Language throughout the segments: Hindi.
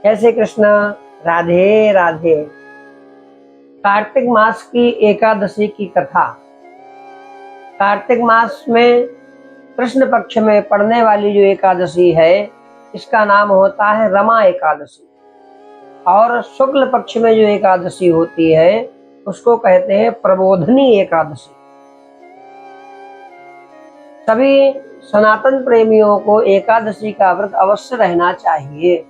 जय श्री कृष्ण। राधे राधे। कार्तिक मास की एकादशी की कथा। कार्तिक मास में कृष्ण पक्ष में पड़ने वाली जो एकादशी है इसका नाम होता है रमा एकादशी, और शुक्ल पक्ष में जो एकादशी होती है उसको कहते हैं प्रबोधनी एकादशी। सभी सनातन प्रेमियों को एकादशी का व्रत अवश्य रहना चाहिए।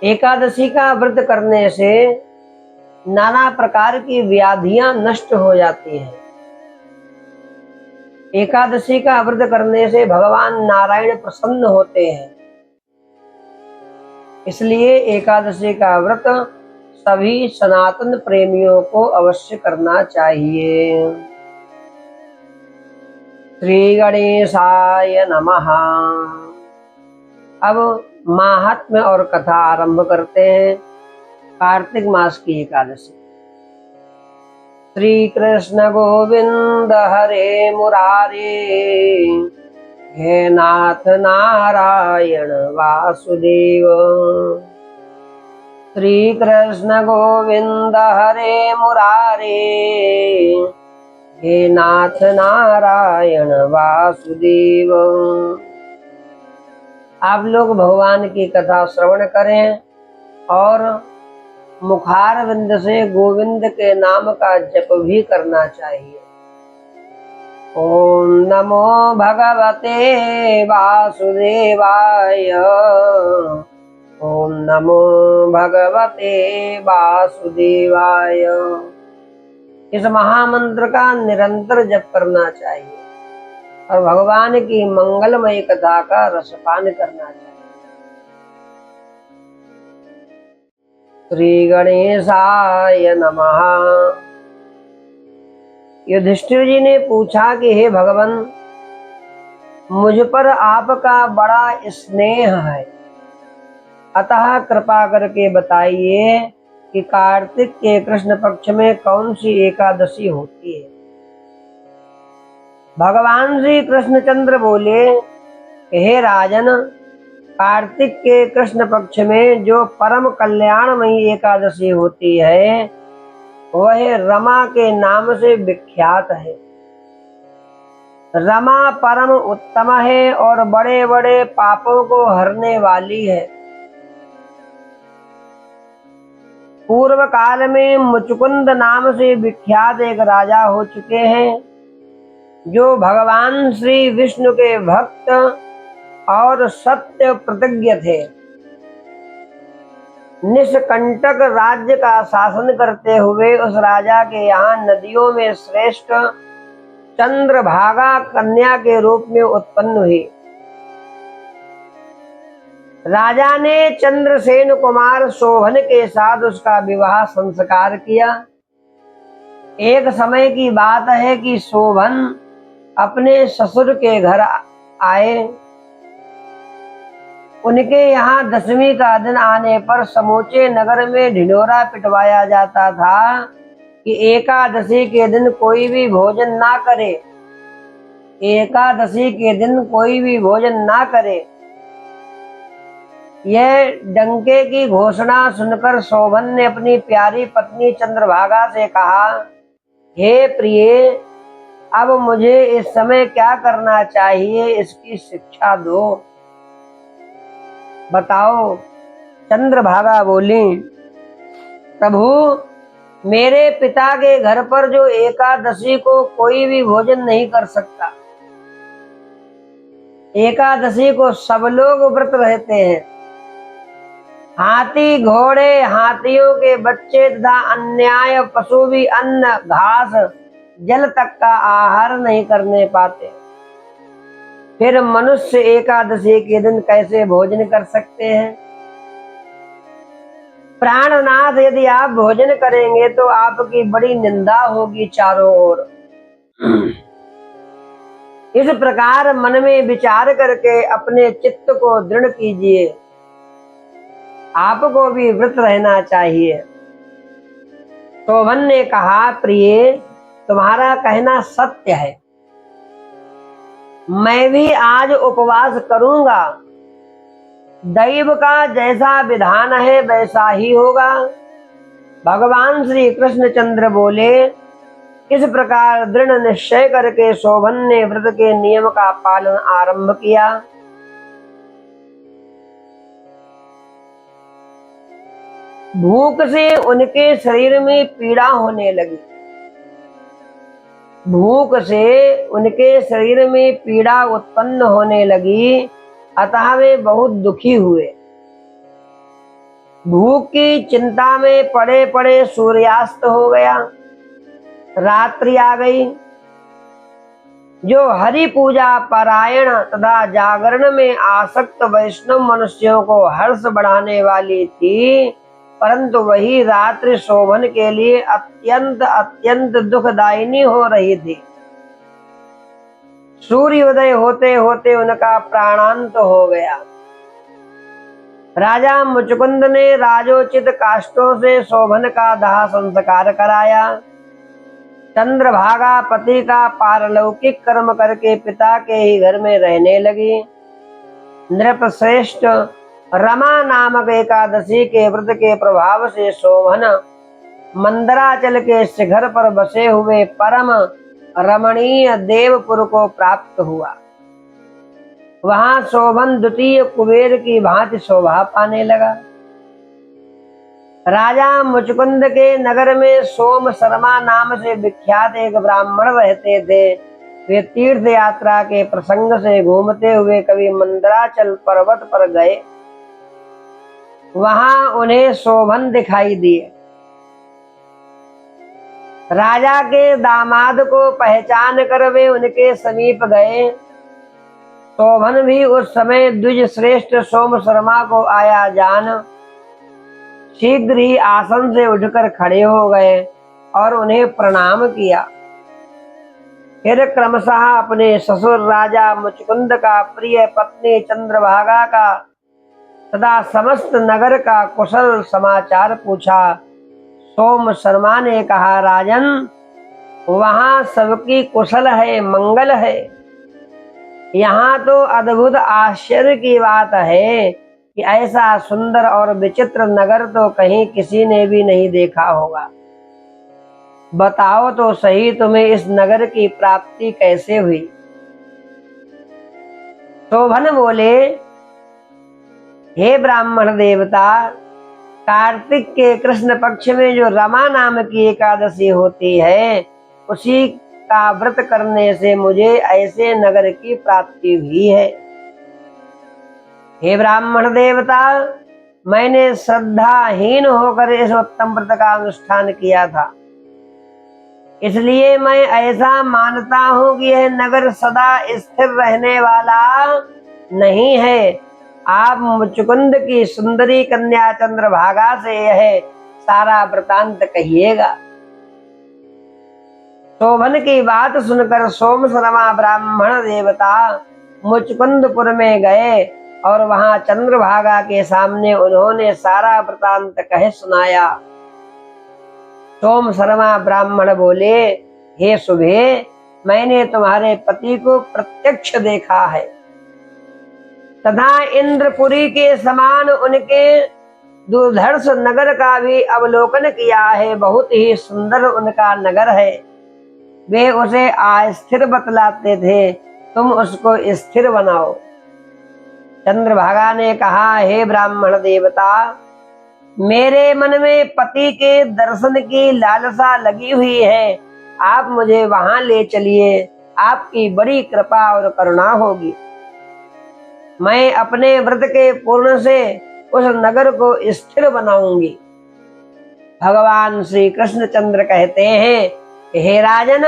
एकादशी का व्रत करने से नाना प्रकार की व्याधियां नष्ट हो जाती हैं। एकादशी का व्रत करने से भगवान नारायण प्रसन्न होते हैं। इसलिए एकादशी का व्रत सभी सनातन प्रेमियों को अवश्य करना चाहिए। श्री गणेशाय नमः। अब महात्म्य और कथा आरंभ करते हैं। कार्तिक मास की एकादशी। श्री कृष्ण गोविंद हरे मुरारे, हे नाथ नारायण वासुदेव। श्री कृष्ण गोविंद हरे मुरारे, हे नाथ नारायण वासुदेव। आप लोग भगवान की कथा श्रवण करें और मुखारविंद से गोविंद के नाम का जप भी करना चाहिए। ओम नमो भगवते वासुदेवाय। ओम नमो भगवते वासुदेवाय। इस महामंत्र का निरंतर जप करना चाहिए और भगवान की मंगलमय कथा का रसपान करना चाहिए। श्री गणेशाय नमः। युधिष्ठिर जी ने पूछा कि हे भगवान, मुझ पर आपका बड़ा स्नेह है, अतः कृपा करके बताइए कि कार्तिक के कृष्ण पक्ष में कौन सी एकादशी होती है। भगवान श्री कृष्णचंद्र बोले, हे राजन, कार्तिक के कृष्ण पक्ष में जो परम कल्याणमयी एकादशी होती है वह रमा के नाम से विख्यात है। रमा परम उत्तम है और बड़े बड़े पापों को हरने वाली है। पूर्व काल में मुचुकुंद नाम से विख्यात एक राजा हो चुके हैं जो भगवान श्री विष्णु के भक्त और सत्य प्रतिज्ञ थे। निष्कंटक राज्य का शासन करते हुए उस राजा के यहाँ नदियों में श्रेष्ठ चंद्रभागा कन्या के रूप में उत्पन्न हुई। राजा ने चंद्रसेन कुमार शोभन के साथ उसका विवाह संस्कार किया। एक समय की बात है कि शोभन अपने ससुर के घर आए। उनके यहाँ दशमी का दिन आने पर समूचे नगर में ढिंढोरा पिटवाया जाता था कि एकादशी के दिन कोई भी भोजन ना करे, एकादशी के दिन कोई भी भोजन ना करे। यह डंके की घोषणा सुनकर शोभन ने अपनी प्यारी पत्नी चंद्रभागा से कहा, हे प्रिय, अब मुझे इस समय क्या करना चाहिए, इसकी शिक्षा दो, बताओ। चंद्रभागा बोली, प्रभु, मेरे पिता के घर पर जो एकादशी को कोई भी भोजन नहीं कर सकता, एकादशी को सब लोग व्रत रहते हैं। हाथी घोड़े, हाथियों के बच्चे तथा अन्याय पशु भी अन्न, घास, जल तक का आहार नहीं करने पाते। फिर मनुष्य एकादशी के दिन कैसे भोजन कर सकते हैं। प्राणनाथ, यदि आप भोजन करेंगे तो आपकी बड़ी निंदा होगी चारों ओर। इस प्रकार मन में विचार करके अपने चित्त को दृढ़ कीजिए। आपको भी व्रत रहना चाहिए। शोभन ने कहा, प्रिय, तुम्हारा कहना सत्य है, मैं भी आज उपवास करूंगा दैव का जैसा विधान है वैसा ही होगा। भगवान श्री कृष्णचंद्र बोले, इस प्रकार दृढ़ निश्चय करके शोभन ने व्रत के नियम का पालन आरंभ किया। भूख से उनके शरीर में पीड़ा होने लगी। भूख से उनके शरीर में पीड़ा उत्पन्न होने लगी, अतः वे बहुत दुखी हुए। भूख की चिंता में पड़े पड़े सूर्यास्त हो गया, रात्रि आ गई। जो हरि पूजा परायण तथा जागरण में आसक्त वैष्णव मनुष्यों को हर्ष बढ़ाने वाली थी, परंतु वही रात्रि शोभन के लिए अत्यंत अत्यंत दुखदायिनी हो रही थी। सूर्योदय होते होते उनका प्राणांत हो गया। राजा मुचकुंद ने राजोचित काष्ठों से शोभन का दाह संस्कार कराया। चंद्रभागा पति का पारलौकिक कर्म करके पिता के ही घर में रहने लगी। नृपश्रेष्ठ रमा नामक एकादशी के व्रत के प्रभाव से शोभन मंदराचल के शिखर पर बसे हुए परम रमणीय देवपुर को प्राप्त हुआ। वहां शोभन द्वितीय कुबेर की भांति शोभा पाने लगा। राजा मुचकुंद के नगर में सोम शर्मा नाम से विख्यात एक ब्राह्मण रहते थे। वे तीर्थ यात्रा के प्रसंग से घूमते हुए कभी मंदराचल पर्वत पर गए। वहां उन्हें शोभन दिखाई दिए। राजा के दामाद को पहचान कर वे उनके समीप गए। शोभन भी उस समय द्विज श्रेष्ठ सोम शर्मा को आया जान शीघ्र ही आसन से उठकर खड़े हो गए और उन्हें प्रणाम किया। फिर क्रमशः अपने ससुर राजा मुचकुंद का, प्रिय पत्नी चंद्रभागा का तथा समस्त नगर का कुशल समाचार पूछा। सोम शर्मा ने कहा, राजन, वहां सबकी कुशल है, मंगल है। यहाँ तो अद्भुत आश्चर्य की बात है कि ऐसा सुंदर और विचित्र नगर तो कहीं किसी ने भी नहीं देखा होगा। बताओ तो सही, तुम्हें इस नगर की प्राप्ति कैसे हुई? शोभन बोले, हे ब्राह्मण देवता, कार्तिक के कृष्ण पक्ष में जो रमा नाम की एकादशी होती है, उसी का व्रत करने से मुझे ऐसे नगर की प्राप्ति हुई है। हे ब्राह्मण देवता, मैंने श्रद्धाहीन होकर इस उत्तम व्रत का अनुष्ठान किया था, इसलिए मैं ऐसा मानता हूँ कि यह नगर सदा स्थिर रहने वाला नहीं है। आप मुचकुंद की सुंदरी कन्या चंद्रभागा से यह सारा वृतांत कहिएगा। शोभन की बात सुनकर सोम शर्मा ब्राह्मण देवता मुचकुंदपुर में गए और वहां चंद्रभागा के सामने उन्होंने सारा वृतांत कह सुनाया। सोम शर्मा ब्राह्मण बोले, हे शुभे, मैंने तुम्हारे पति को प्रत्यक्ष देखा है तथा इंद्रपुरी के समान उनके दुर्धर्ष नगर का भी अवलोकन किया है। बहुत ही सुंदर उनका नगर है। वे उसे अस्थिर बतलाते थे, तुम उसको स्थिर बनाओ। चंद्रभागा ने कहा, हे ब्राह्मण देवता, मेरे मन में पति के दर्शन की लालसा लगी हुई है। आप मुझे वहां ले चलिए, आपकी बड़ी कृपा और करुणा होगी। मैं अपने व्रत के पूर्ण से उस नगर को स्थिर बनाऊंगी। भगवान श्री कृष्णचंद्र कहते हैं, हे राजन,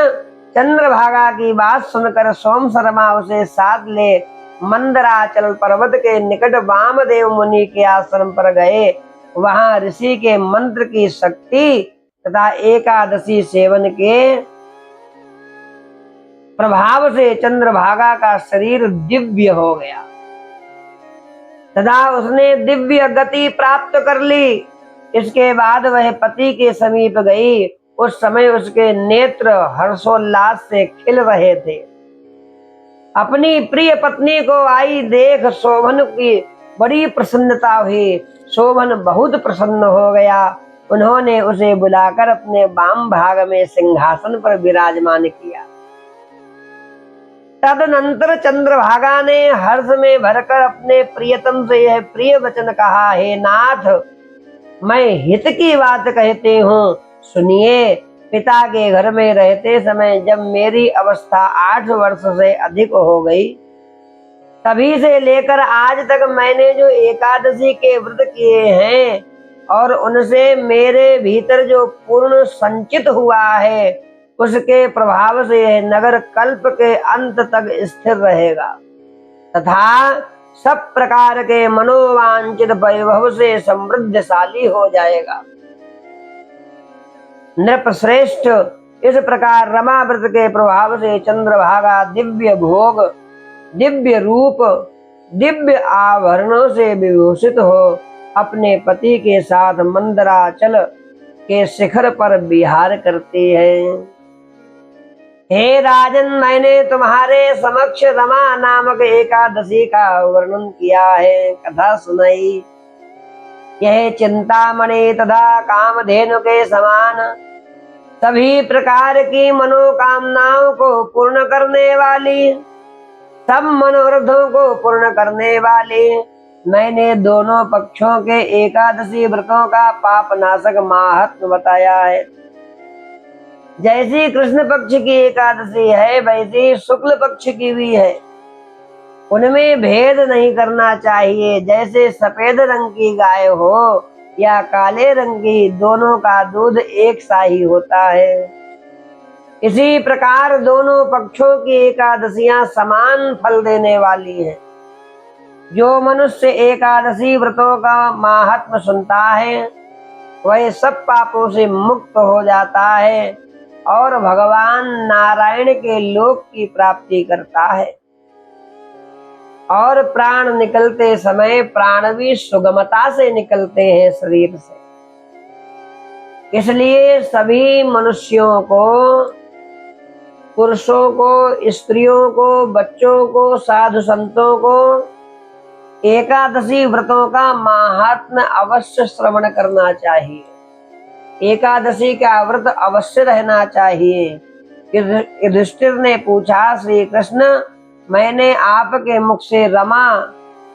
चंद्रभागा की बात सुनकर सोम शर्मा उसे साथ ले मंदराचल पर्वत के निकट वामदेव मुनि के आश्रम पर गए। वहां ऋषि के मंत्र की शक्ति तथा एकादशी सेवन के प्रभाव से चंद्रभागा का शरीर दिव्य हो गया तथा उसने दिव्य गति प्राप्त कर ली। इसके बाद वह पति के समीप गई। उस समय उसके नेत्र हर्षोल्लास से खिल रहे थे। अपनी प्रिय पत्नी को आई देख शोभन की बड़ी प्रसन्नता हुई। शोभन बहुत प्रसन्न हो गया। उन्होंने उसे बुलाकर अपने वाम भाग में सिंहासन पर विराजमान किया। तदनंतर चंद्रभागा ने हर्ष में भरकर अपने प्रियतम से यह प्रिय वचन कहा, हे नाथ, मैं हित की बात कहते हूँ, सुनिए। पिता के घर में रहते समय जब मेरी अवस्था 8 वर्ष से अधिक हो गई, तभी से लेकर आज तक मैंने जो एकादशी के व्रत किए हैं और उनसे मेरे भीतर जो पूर्ण संचित हुआ है, उसके प्रभाव से यह नगर कल्प के अंत तक स्थिर रहेगा तथा सब प्रकार के मनोवांछित वैभव से समृद्धशाली हो जाएगा। नृपश्रेष्ठ, इस प्रकार रमा व्रत के प्रभाव से चंद्रभागा दिव्य भोग, दिव्य रूप, दिव्य आभरणों से विभूषित हो अपने पति के साथ मंदराचल के शिखर पर विहार करती है। हे राजन, मैंने तुम्हारे समक्ष रमा नामक एकादशी का वर्णन किया है, कथा सुनाई। यह चिंतामणि तथा कामधेनु के समान सभी प्रकार की मनोकामनाओं को पूर्ण करने वाली, सब मनोरथों को पूर्ण करने वाली, मैंने दोनों पक्षों के एकादशी व्रतों का पापनाशक माहात्म्य बताया है। जैसी कृष्ण पक्ष की एकादशी है, वैसी शुक्ल पक्ष की भी है। उनमें भेद नहीं करना चाहिए। जैसे सफेद रंग की गाय हो या काले रंग की, दोनों का दूध एक सा ही होता है। इसी प्रकार दोनों पक्षों की एकादशियां समान फल देने वाली हैं। जो मनुष्य एकादशी व्रतों का माहात्म्य सुनता है, वह सब पापों से मुक्त हो जाता है और भगवान नारायण के लोक की प्राप्ति करता है। और प्राण निकलते समय प्राण भी सुगमता से निकलते हैं शरीर से। इसलिए सभी मनुष्यों को, पुरुषों को, स्त्रियों को, बच्चों को, साधु संतों को एकादशी व्रतों का महात्म्य अवश्य श्रवण करना चाहिए। एकादशी का व्रत अवश्य रहना चाहिए। युधिष्ठिर ने पूछा, श्री कृष्ण, मैंने आपके मुख से रमा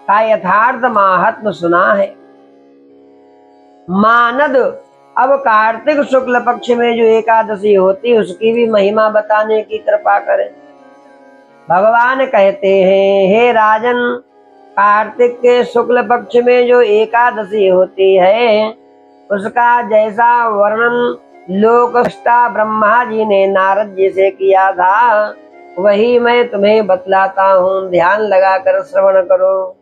का यथार्थ महात्म्य सुना है। मानद, अब कार्तिक शुक्ल पक्ष में जो एकादशी होती, उसकी भी महिमा बताने की कृपा करें। भगवान कहते हैं, हे राजन, कार्तिक के शुक्ल पक्ष में जो एकादशी होती है, उसका जैसा वर्णन लोकष्टा ब्रह्मा जी ने नारद जी से किया था, वही मैं तुम्हें बतलाता हूँ। ध्यान लगाकर श्रवण करो।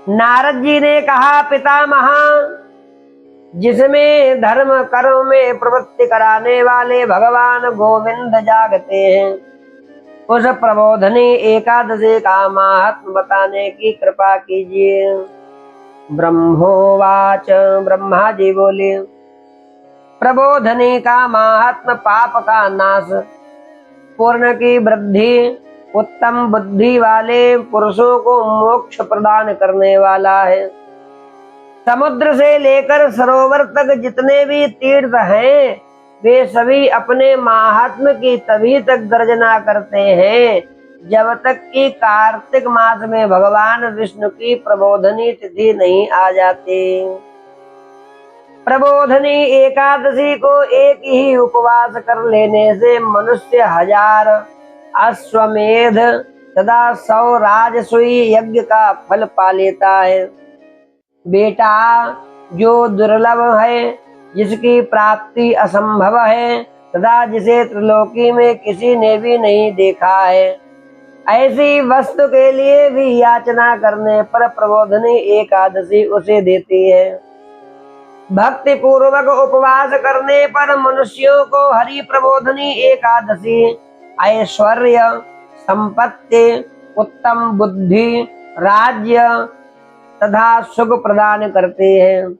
नारद जी ने कहा, पितामह, जिसमें धर्म कर्म में प्रवृत्ति कराने वाले भगवान गोविंद जागते हैं, उस प्रबोधनी एकादशी का महात्म बताने की कृपा कीजिए। ब्रह्मोवाच, ब्रह्मा जी बोले, प्रबोधनी का महात्म पाप का नाश, पूर्ण की वृद्धि, उत्तम बुद्धि वाले पुरुषों को मोक्ष प्रदान करने वाला है। समुद्र से लेकर सरोवर तक जितने भी तीर्थ हैं, वे सभी अपने महात्म्य की तभी तक गर्जना करते हैं जब तक कि कार्तिक मास में भगवान विष्णु की प्रबोधनी तिथि नहीं आ जाती। प्रबोधनी एकादशी को एक ही उपवास कर लेने से मनुष्य 1000 अश्वमेध तथा 100 राजसूय यज्ञ का फल पा लेता है। बेटा, जो दुर्लभ है, जिसकी प्राप्ति असंभव है तथा जिसे त्रिलोकी में किसी ने भी नहीं देखा है, ऐसी वस्तु के लिए भी याचना करने पर प्रबोधनी एकादशी उसे देती है। भक्ति पूर्वक उपवास करने पर मनुष्यों को हरि प्रबोधनी एकादशी ऐश्वर्य, संपत्ति, उत्तम बुद्धि, राज्य तथा सुख प्रदान करते हैं।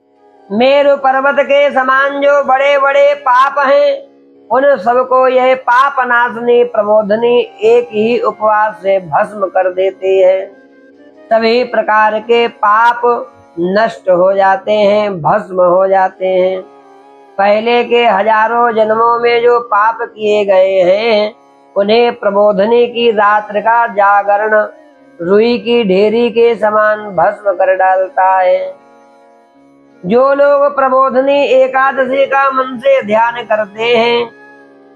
मेरु पर्वत के समान जो बड़े बड़े पाप हैं, उन सबको यह पाप नाशनी प्रबोधनी एक ही उपवास से भस्म कर देती है। सभी प्रकार के पाप नष्ट हो जाते हैं, भस्म हो जाते हैं। पहले के हजारों जन्मों में जो पाप किए गए हैं उन्हें प्रबोधनी की रात्रि का जागरण रुई की ढेरी के समान भस्म कर डालता है। जो लोग प्रबोधनी एकादशी का मन से ध्यान करते हैं,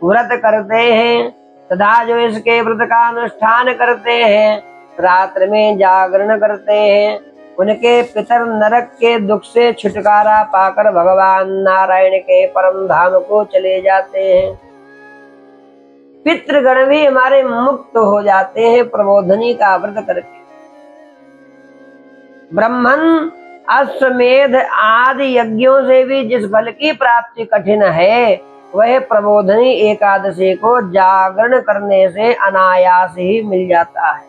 व्रत करते हैं तथा जो इसके व्रत का अनुष्ठान करते हैं, रात्रि में जागरण करते हैं, उनके पितर नरक के दुख से छुटकारा पाकर भगवान नारायण के परम धाम को चले जाते हैं। पितृगण भी हमारे मुक्त हो जाते हैं प्रबोधनी का व्रत करके। ब्राह्मण अश्वमेध आदि यज्ञों से भी जिस फल की प्राप्ति कठिन है, वह प्रबोधनी एकादशी को जागरण करने से अनायास ही मिल जाता है।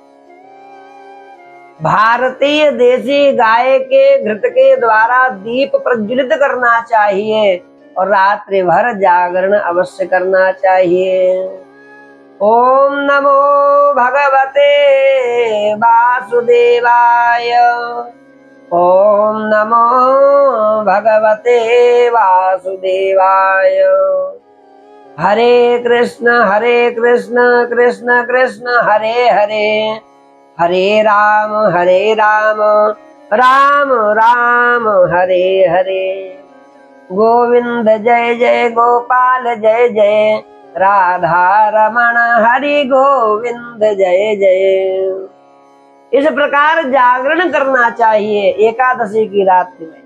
भारतीय देसी गाय के घृत के द्वारा दीप प्रज्वलित करना चाहिए और रात्रि भर जागरण अवश्य करना चाहिए। ओम नमो भगवते वासुदेवाय। ओम नमो भगवते वासुदेवाय। हरे कृष्ण कृष्ण कृष्ण हरे हरे, हरे राम राम राम हरे हरे। गोविंद जय जय गोपाल जय जय, राधा रमण हरि गोविंद जय जय। इस प्रकार जागरण करना चाहिए एकादशी की रात्रि में।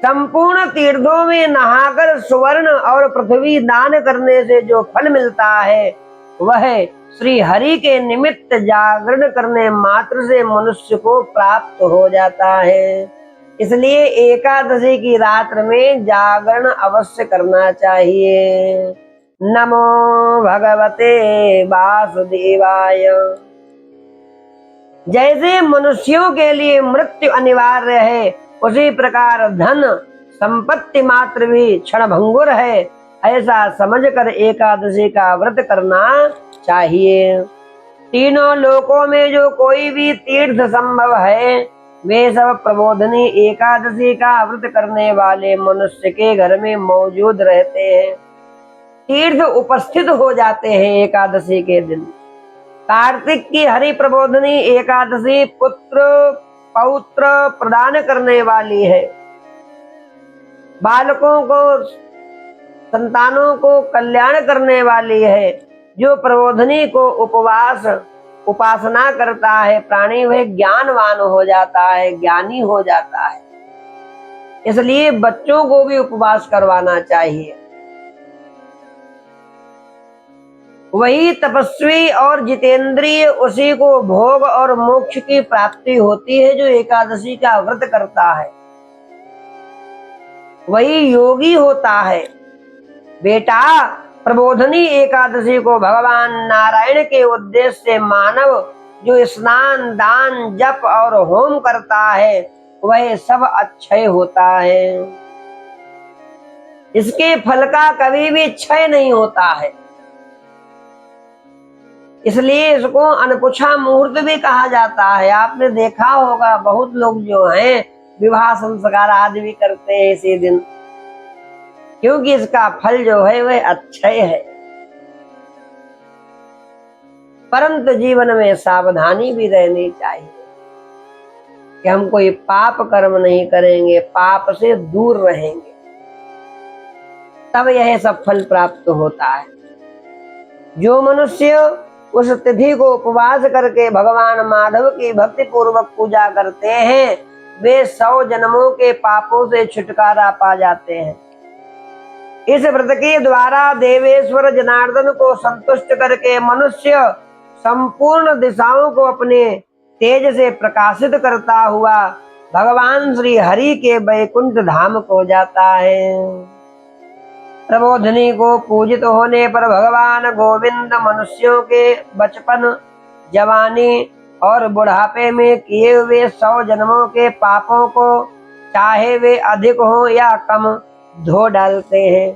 संपूर्ण तीर्थों में नहाकर सुवर्ण और पृथ्वी दान करने से जो फल मिलता है, वह श्री हरि के निमित्त जागरण करने मात्र से मनुष्य को प्राप्त हो जाता है। इसलिए एकादशी की रात्रि में जागरण अवश्य करना चाहिए। नमो भगवते वासुदेवाय। जैसे मनुष्यों के लिए मृत्यु अनिवार्य है, उसी प्रकार धन संपत्ति मात्र भी क्षणभंगुर है, ऐसा समझकर एकादशी का व्रत करना चाहिए। तीनों लोकों में जो कोई भी तीर्थ संभव है, वे सब प्रबोधनी एकादशी का व्रत करने वाले मनुष्य के घर में मौजूद रहते हैं। तीर्थ उपस्थित हो जाते हैं एकादशी के दिन। कार्तिक की हरि प्रबोधनी एकादशी पुत्र पौत्र प्रदान करने वाली है। बालकों को, संतानों को कल्याण करने वाली है। जो प्रबोधनी को उपासना करता है प्राणी, वह ज्ञानवान हो जाता है, ज्ञानी हो जाता है। इसलिए बच्चों को भी उपवास करवाना चाहिए। वही तपस्वी और जितेंद्रिय, उसी को भोग और मोक्ष की प्राप्ति होती है जो एकादशी का व्रत करता है। वही योगी होता है। बेटा, प्रबोधनी एकादशी को भगवान नारायण के उद्देश्य से मानव जो स्नान दान जप और होम करता है, वह सब अक्षय होता है। इसके फल का कभी भी क्षय नहीं होता है। इसलिए इसको अनपुछा मुहूर्त भी कहा जाता है। आपने देखा होगा बहुत लोग जो हैं विवाह संस्कार आदि भी करते हैं इसी दिन, क्योंकि इसका फल जो है वह अक्षय है। परंतु जीवन में सावधानी भी रहनी चाहिए कि हम कोई पाप कर्म नहीं करेंगे, पाप से दूर रहेंगे, तब यह सब फल प्राप्त होता है। जो मनुष्य उस तिथि को उपवास करके भगवान माधव की भक्ति पूर्वक पूजा करते हैं, वे 100 जन्मों के पापों से छुटकारा पा जाते हैं। इस व्रत के द्वारा देवेश्वर जनार्दन को संतुष्ट करके मनुष्य संपूर्ण दिशाओं को अपने तेज से प्रकाशित करता हुआ भगवान श्री हरि के वैकुंठ धाम को जाता है। प्रबोधनी को पूजित होने पर भगवान गोविंद मनुष्यों के बचपन, जवानी और बुढ़ापे में किए हुए 100 जन्मों के पापों को, चाहे वे अधिक हो या कम, धो डालते हैं।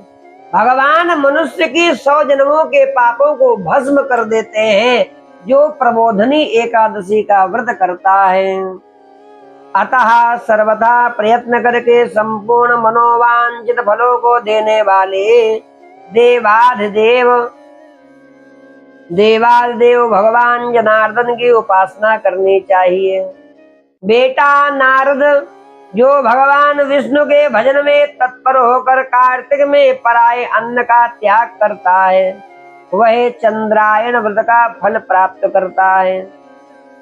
भगवान मनुष्य की 100 जन्मों के पापों को भस्म कर देते हैं जो प्रबोधनी एकादशी का व्रत करता है। अतः सर्वथा प्रयत्न करके संपूर्ण मनोवांछित फलों को देने वाले देवाधिदेव देवाधिदेव भगवान जनार्दन की उपासना करनी चाहिए। बेटा नारद, जो भगवान विष्णु के भजन में तत्पर होकर कार्तिक में पराये अन्न का त्याग करता है, वह चंद्रायण व्रत का फल प्राप्त करता है।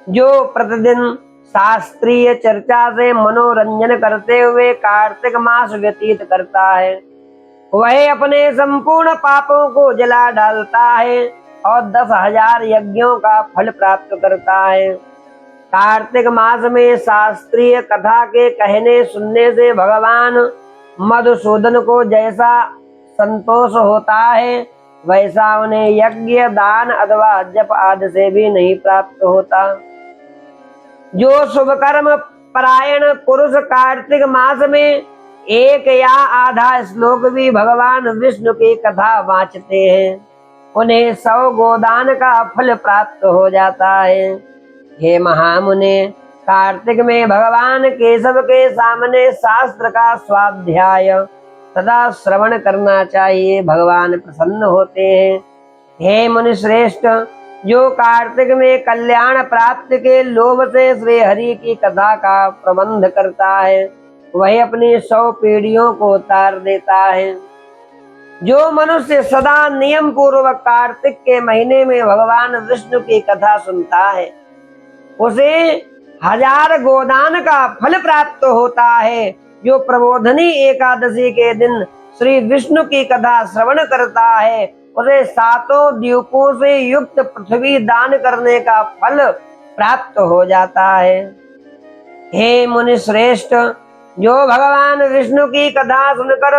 जो प्रतिदिन शास्त्रीय चर्चा से मनोरंजन करते हुए कार्तिक मास व्यतीत करता है, वह अपने संपूर्ण पापों को जला डालता है और 10,000 यज्ञों का फल प्राप्त करता है। कार्तिक मास में शास्त्रीय कथा के कहने सुनने से भगवान मधुसूदन को जैसा संतोष होता है, वैसा उन्हें यज्ञ, दान अथवा जप आदि से भी नहीं प्राप्त होता। जो शुभ कर्म परायण पुरुष कार्तिक मास में एक या आधा श्लोक भी भगवान विष्णु की कथा वांचते हैं, उन्हें 100 गोदान का फल प्राप्त हो जाता है। हे महामुने, कार्तिक में भगवान केशव के सामने शास्त्र का स्वाध्याय सदा श्रवण करना चाहिए, भगवान प्रसन्न होते हैं। हे मुनि श्रेष्ठ, जो कार्तिक में कल्याण प्राप्त के लोभ से श्री हरि की कथा का प्रबंध करता है, वह अपनी 100 पीढ़ियों को उतार देता है। जो मनुष्य सदा नियम पूर्वक कार्तिक के महीने में भगवान विष्णु की कथा सुनता है, उसे 1000 गोदान का फल प्राप्त होता है। जो प्रबोधनी एकादशी के दिन श्री विष्णु की कथा श्रवण करता है, उसे 7 द्वीपों से युक्त पृथ्वी दान करने का फल प्राप्त हो जाता है। हे मुनि श्रेष्ठ, जो भगवान विष्णु की कथा सुनकर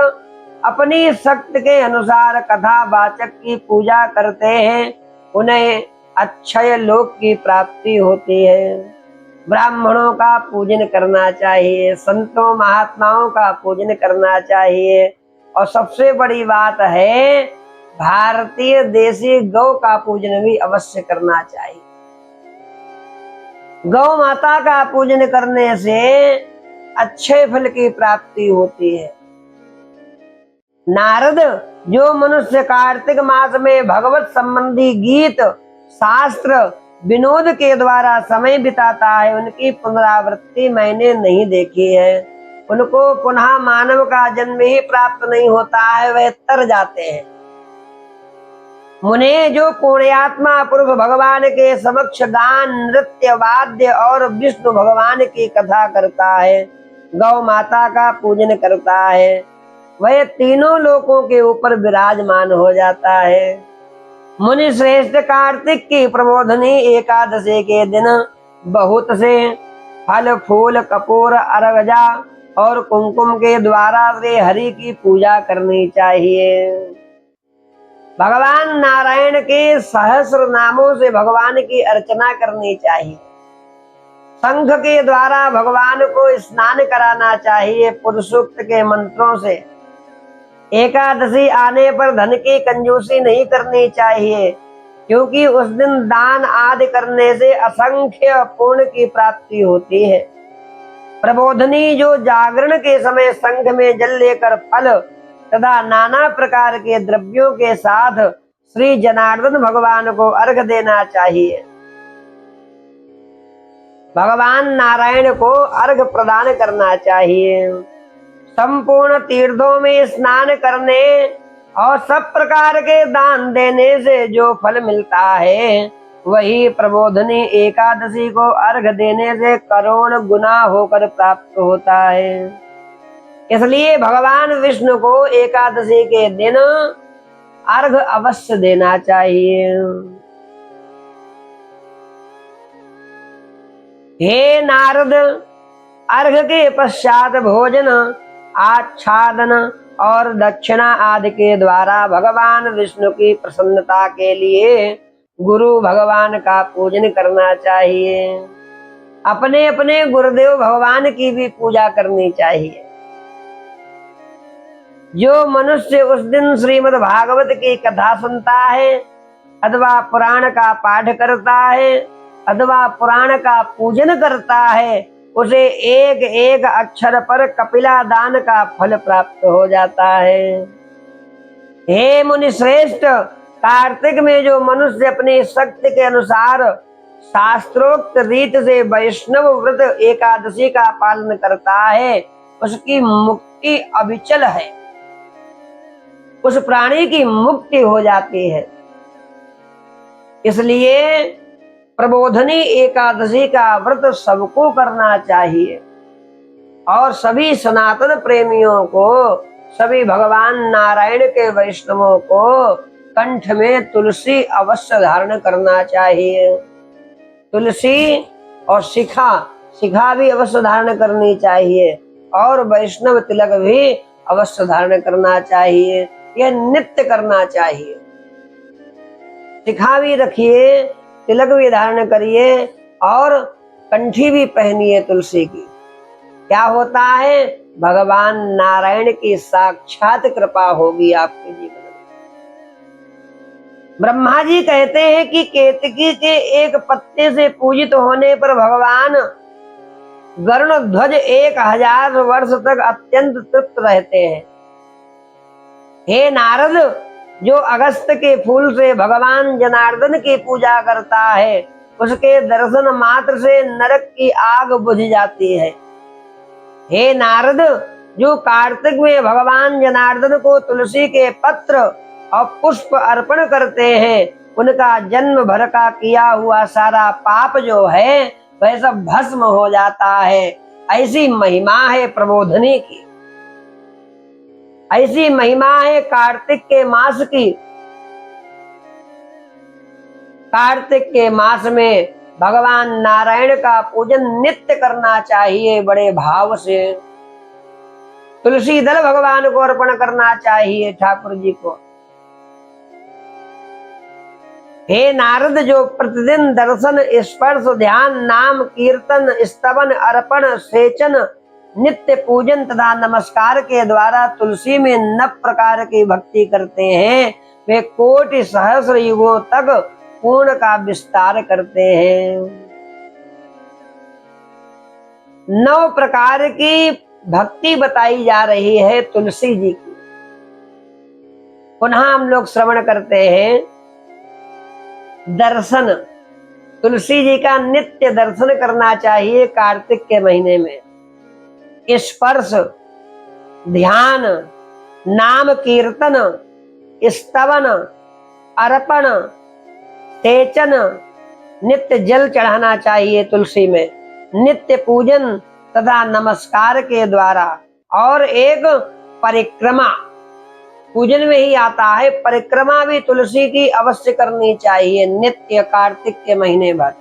अपनी शक्ति के अनुसार कथा वाचक की पूजा करते हैं, उन्हें अक्षय लोक की प्राप्ति होती है। ब्राह्मणों का पूजन करना चाहिए, संतों महात्माओं का पूजन करना चाहिए, और सबसे बड़ी बात है भारतीय देसी गौ का पूजन भी अवश्य करना चाहिए। गौ माता का पूजन करने से अच्छे फल की प्राप्ति होती है। नारद, जो मनुष्य कार्तिक मास में भगवत संबंधी गीत, शास्त्र, विनोद के द्वारा समय बिताता है, उनकी पुनरावृत्ति मैंने नहीं देखी है। उनको पुनः मानव का जन्म ही प्राप्त नहीं होता है, वह तर जाते हैं। मुने, जो पुण्यात्मा पुरुष भगवान के समक्ष गान, नृत्य, वाद्य और विष्णु भगवान की कथा करता है, गौ माता का पूजन करता है, वह तीनों लोकों के ऊपर विराजमान हो जाता है। मुनि श्रेष्ठ, कार्तिक की प्रबोधनी एकादशी के दिन बहुत से फल, फूल, कपूर, अरगजा और कुमकुम के द्वारा श्री हरि की पूजा करनी चाहिए। भगवान नारायण के सहस्र नामों से भगवान की अर्चना करनी चाहिए। शंख के द्वारा भगवान को स्नान कराना चाहिए पुरुषोक्त के मंत्रों से। एकादशी आने पर धन की कंजूसी नहीं करनी चाहिए, क्योंकि उस दिन दान आदि करने से असंख्य पुण्य की प्राप्ति होती है। प्रबोधनी, जो जागरण के समय शंख में जल लेकर फल तथा नाना प्रकार के द्रव्यों के साथ श्री जनार्दन भगवान को अर्घ देना चाहिए। भगवान नारायण को अर्घ प्रदान करना चाहिए। संपूर्ण तीर्थों में स्नान करने और सब प्रकार के दान देने से जो फल मिलता है, वही प्रबोधनी एकादशी को अर्घ देने से करोड़ गुना होकर प्राप्त होता है। इसलिए भगवान विष्णु को एकादशी के दिन अर्घ अवश्य देना चाहिए। हे नारद, अर्घ के पश्चात भोजन, आच्छादन और दक्षिणा आदि के द्वारा भगवान विष्णु की प्रसन्नता के लिए गुरु भगवान का पूजन करना चाहिए। अपने अपने गुरुदेव भगवान की भी पूजा करनी चाहिए। जो मनुष्य उस दिन श्रीमद् भागवत की कथा सुनता है, अथवा पुराण का पाठ करता है अथवा पुराण का पूजन करता है, उसे एक एक अक्षर पर कपिला दान का फल प्राप्त हो जाता है। हे मुनि श्रेष्ठ, कार्तिक में जो मनुष्य अपनी शक्ति के अनुसार शास्त्रोक्त रीत से वैष्णव व्रत एकादशी का पालन करता है, उसकी मुक्ति अविचल है, उस प्राणी की मुक्ति हो जाती है। इसलिए प्रबोधनी एकादशी का व्रत सबको करना चाहिए और सभी सनातन प्रेमियों को, सभी भगवान नारायण के वैष्णवों को कंठ में तुलसी अवश्य धारण करना चाहिए। तुलसी और शिखा भी अवश्य धारण करनी चाहिए और वैष्णव तिलक भी अवश्य धारण करना चाहिए। यह नित्य करना चाहिए। शिखा भी रखिए, तिलक भी धारण करिए और कंठी भी पहनिए तुलसी की। क्या होता है? भगवान नारायण की साक्षात कृपा होगी आपके जीवन में। ब्रह्मा जी कहते हैं कि केतकी के एक पत्ते से पूजित होने पर भगवान गरुड़ ध्वज 1000 वर्ष तक अत्यंत तृप्त रहते हैं। हे नारद, जो अगस्त के फूल से भगवान जनार्दन की पूजा करता है, उसके दर्शन मात्र से नरक की आग बुझ जाती है। हे नारद, जो कार्तिक में भगवान जनार्दन को तुलसी के पत्र और पुष्प अर्पण करते हैं, उनका जन्म भर का किया हुआ सारा पाप जो है वह सब भस्म हो जाता है। ऐसी महिमा है प्रबोधनी की, ऐसी महिमा है कार्तिक के मास की। कार्तिक के मास में भगवान नारायण का पूजन नित्य करना चाहिए, बड़े भाव से। तुलसी दल भगवान को अर्पण करना चाहिए, ठाकुर जी को। हे नारद, जो प्रतिदिन दर्शन, स्पर्श, ध्यान, नाम, कीर्तन, स्तवन, अर्पण, सेचन, नित्य पूजन तथा नमस्कार के द्वारा तुलसी में 9 प्रकार की भक्ति करते हैं, वे कोटि सहस्र युगों तक पूर्ण का विस्तार करते हैं। 9 प्रकार की भक्ति बताई जा रही है तुलसी जी की। पुनः हम लोग श्रवण करते हैं। दर्शन, तुलसी जी का नित्य दर्शन करना चाहिए कार्तिक के महीने में। स्पर्श, ध्यान, नाम कीर्तन, स्तवन, अर्पण, सेचन, नित्य जल चढ़ाना चाहिए तुलसी में, नित्य पूजन तथा नमस्कार के द्वारा, और एक परिक्रमा, पूजन में ही आता है, परिक्रमा भी तुलसी की अवश्य करनी चाहिए नित्य कार्तिक के महीने भर।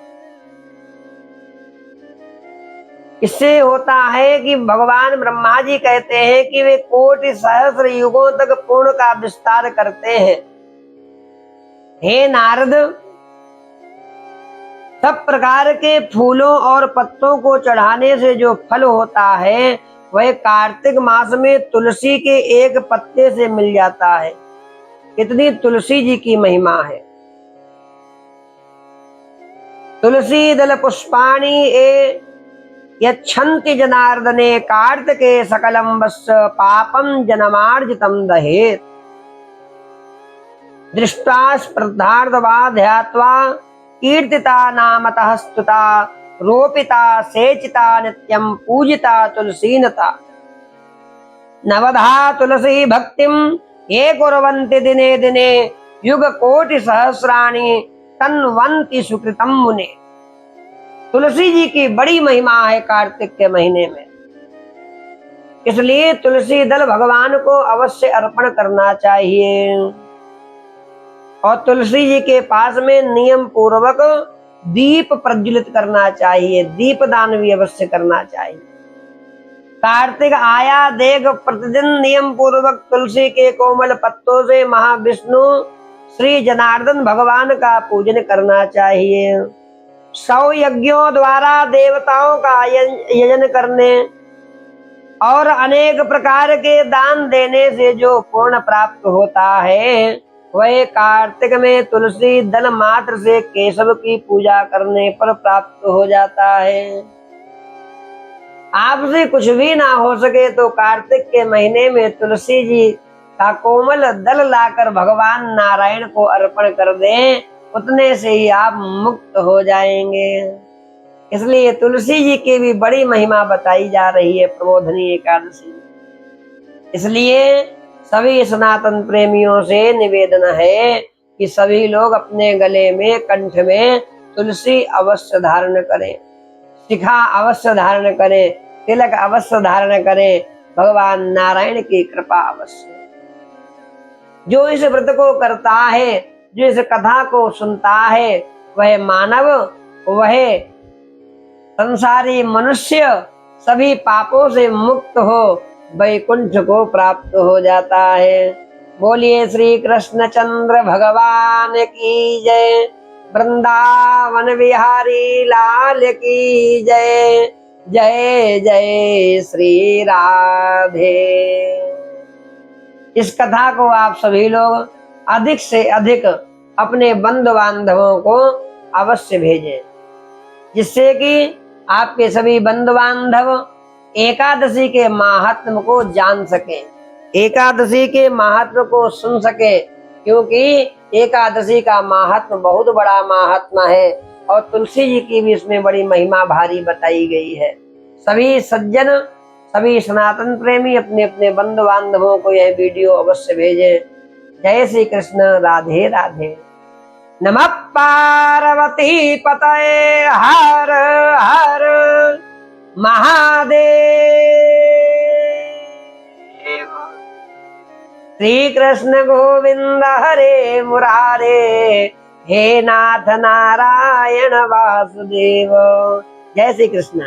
इससे होता है कि भगवान ब्रह्मा जी कहते हैं कि वे कोटि सहस्र युगों तक पूर्ण का विस्तार करते हैं। हे नारद, सब प्रकार के फूलों और पत्तों को चढ़ाने से जो फल होता है वह कार्तिक मास में तुलसी के एक पत्ते से मिल जाता है। इतनी तुलसी जी की महिमा है। तुलसी दल पुष्पाणि ए यच्छन्ति जनार्दने कार्तिके सकलं वस्य पापं जनमार्जितं दहेत्। दृष्ट्वा स्पर्धार्धवा ध्यात्वा कीर्तिता नामतः स्तुता रोपिता सेचिता नित्यं पूजिता तुलसीनता। नवधा तुलसी भक्तिं ये कुर्वन्ति दिने दिने युग कोटि सहस्राणि तन्वन्ति सुकृतं मुने। तुलसी जी की बड़ी महिमा है कार्तिक के महीने में, इसलिए तुलसी दल भगवान को अवश्य अर्पण करना चाहिए। और तुलसी जी के पास में नियम पूर्वक दीप प्रज्वलित करना चाहिए, दीप दान भी अवश्य करना चाहिए। कार्तिक आया देख प्रतिदिन नियम पूर्वक तुलसी के कोमल पत्तों से महाविष्णु श्री जनार्दन भगवान का पूजन करना चाहिए। 100 यज्ञों द्वारा देवताओं का यजन करने और अनेक प्रकार के दान देने से जो पूर्ण प्राप्त होता है वह कार्तिक में तुलसी दल मात्र से केशव की पूजा करने पर प्राप्त हो जाता है। आपसे कुछ भी ना हो सके तो कार्तिक के महीने में तुलसी जी का कोमल दल लाकर भगवान नारायण को अर्पण कर दें, उतने से ही आप मुक्त हो जाएंगे। इसलिए तुलसी जी की भी बड़ी महिमा बताई जा रही है प्रबोधनी एकादशी। इसलिए सभी सनातन प्रेमियों से निवेदन है कि सभी लोग अपने गले में, कंठ में तुलसी अवश्य धारण करें, शिखा अवश्य धारण करें, तिलक अवश्य धारण करें। भगवान नारायण की कृपा अवश्य। जो इस व्रत को करता है, जो इस कथा को सुनता है, वह मानव, वह संसारी मनुष्य सभी पापों से मुक्त हो वैकुंठ को प्राप्त हो जाता है। बोलिए श्री कृष्ण चंद्र भगवान की जय। वृंदावन बिहारी लाल की जय। जय जय श्री राधे। इस कथा को आप सभी लोग अधिक से अधिक अपने बंधु बांधवों को अवश्य भेजें, जिससे कि आपके सभी बंधु बांधव एकादशी के महात्म को जान सके, एकादशी के महात्म को सुन सके, क्योंकि एकादशी का महात्म बहुत बड़ा महात्मा है और तुलसी जी की भी इसमें बड़ी महिमा भारी बताई गई है। सभी सज्जन, सभी सनातन प्रेमी अपने अपने बंधु बांधवों को यह वीडियो अवश्य भेजें। जय श्री कृष्ण। राधे राधे। नमः पार्वती पतये हर हर महादेव। श्री कृष्ण गोविंद हरे मुरारे, हे नाथ नारायण वासुदेव। जय श्री कृष्ण।